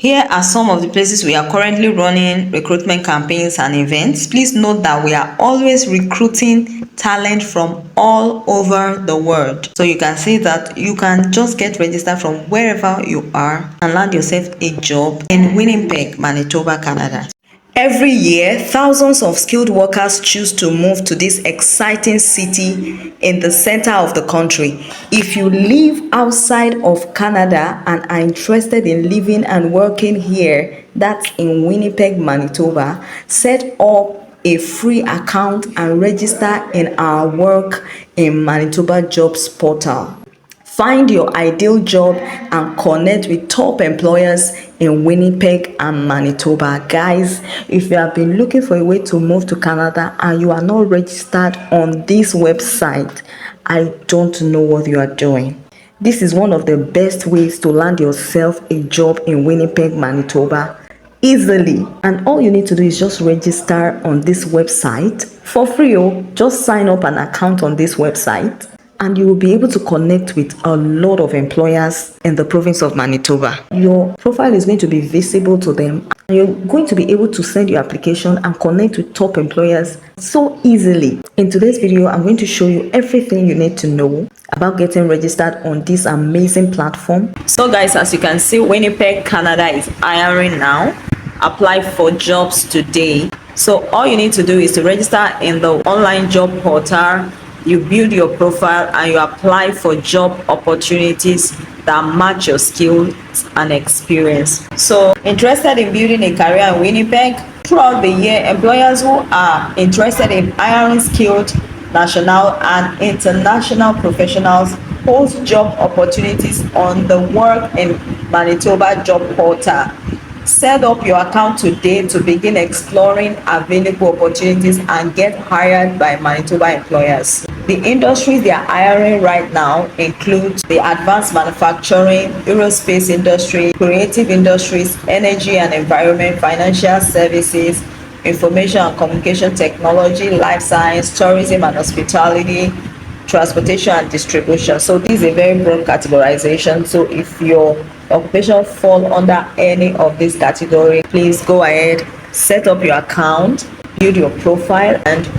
Here are some of the places we are currently running recruitment campaigns and events. Please note that we are always recruiting talent from all over the world. So you can see that you can just get registered from wherever you are and land yourself a job in Winnipeg, Manitoba, Canada. Every year, thousands of skilled workers choose to move to this exciting city in the center of the country. If you live outside of Canada and are interested in living and working here, that's in Winnipeg, Manitoba, set up a free account and register in our Work in Manitoba jobs portal. Find your ideal job and connect with top employers in Winnipeg and Manitoba. Guys, if you have been looking for a way to move to Canada and you are not registered on this website, I don't know what you are doing. This is one of the best ways to land yourself a job in Winnipeg, Manitoba easily. And all you need to do is just register on this website for free. Just sign up an account on this website, and you will be able to connect with a lot of employers in the province of Manitoba. Your profile is going to be visible to them, and you're going to be able to send your application and connect with top employers so easily. In today's video, I'm going to show you everything you need to know about getting registered on this amazing platform. So guys, as you can see, Winnipeg Canada is hiring now. Apply for jobs today. So all you need to do is to register in the online job portal. You build your profile and you apply for job opportunities that match your skills and experience. So, interested in building a career in Winnipeg? Throughout the year, employers who are interested in hiring skilled national and international professionals post job opportunities on the Work in Manitoba job portal. Set up your account today to begin exploring available opportunities and get hired by Manitoba employers. The industries they are hiring right now include the advanced manufacturing, aerospace industry, creative industries, energy and environment, financial services, information and communication technology, life science, tourism and hospitality, transportation and distribution. So this is a very broad categorization. So if your occupation fall under any of these categories, please go ahead, set up your account, build your profile, and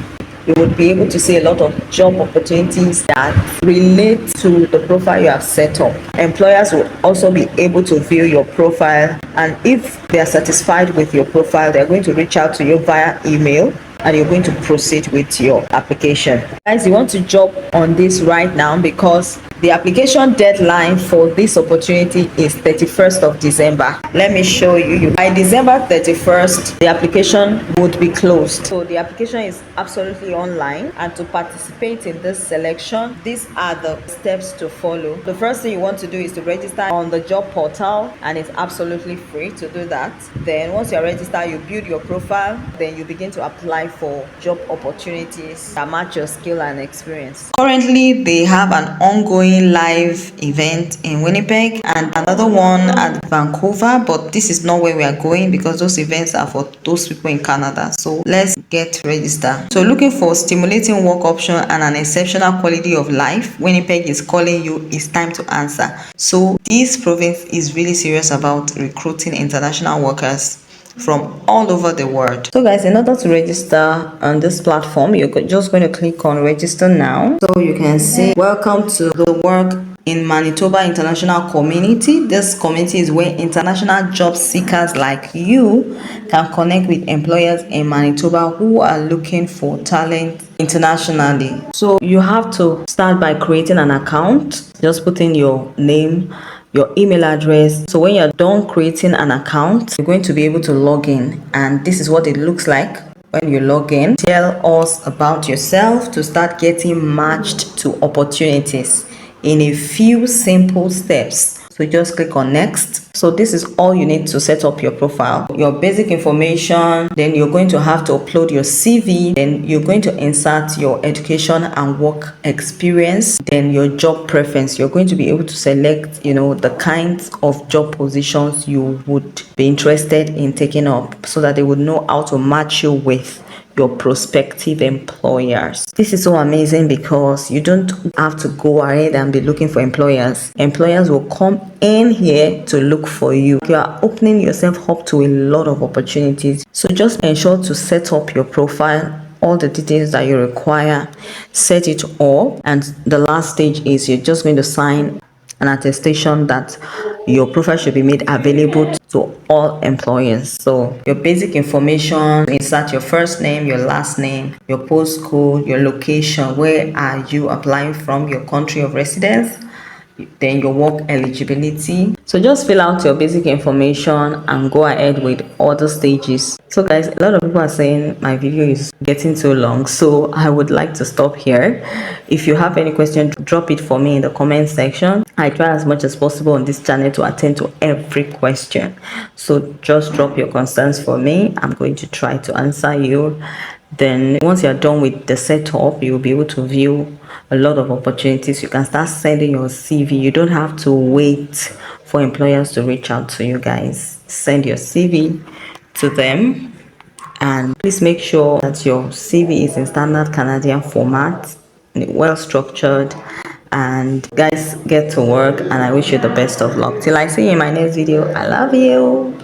you would be able to see a lot of job opportunities that relate to the profile you have set up. Employers will also be able to view your profile, and if they are satisfied with your profile, they're going to reach out to you via email and you're going to proceed with your application. Guys, you want to jump on this right now because the application deadline for this opportunity is 31st of December. Let me show you. By December 31st, the application would be closed. So the application is absolutely online, and to participate in this selection, these are the steps to follow. The first thing you want to do is to register on the job portal, and it's absolutely free to do that. Then once you're registered, you build your profile, then you begin to apply for job opportunities that match your skill and experience. Currently, they have an ongoing live event in Winnipeg and another one at Vancouver, but this is not where we are going because those events are for those people in Canada. So let's get registered. So looking for stimulating work option and an exceptional quality of life, Winnipeg is calling you. It's time to answer. So this province is really serious about recruiting international workers from all over the world. So guys, in order to register on this platform, you're just going to click on register now. So you can see welcome to the Work in Manitoba International Community. This community is where international job seekers like you can connect with employers in Manitoba who are looking for talent internationally. So you have to start by creating an account. Just put in your name, your email address. So when you're done creating an account, you're going to be able to log in, and this is what it looks like when you log in. Tell us about yourself to start getting matched to opportunities in a few simple steps. So just click on next. So this is all you need to set up your profile. Your basic information, then you're going to have to upload your CV, then you're going to insert your education and work experience, then your job preference. You're going to be able to select, the kinds of job positions you would be interested in taking up so that they would know how to match you with your prospective employers. This is so amazing because you don't have to go ahead and be looking for employers. Employers will come in here to look for you. You are opening yourself up to a lot of opportunities. So just ensure to set up your profile, all the details that you require, set it up, and the last stage is you're just going to sign an attestation that your profile should be made available to all employers. So your basic information, insert your first name, your last name, your postcode, your location, where are you applying from, your country of residence, then your work eligibility. So just fill out your basic information and go ahead with other stages. So guys, a lot of people are saying my video is getting too long, so I would like to stop here. If you have any question, drop it for me in the comment section. I try as much as possible on this channel to attend to every question, so just drop your concerns for me. I'm going to try to answer you. Then once you're done with the setup, you'll be able to view a lot of opportunities. You can start sending your CV. You don't have to wait for employers to reach out to you guys. Send your CV to them, and please make sure that your CV is in standard Canadian format, well structured. And guys, get to work, and I wish you the best of luck. Till I see you in my next video, I love you.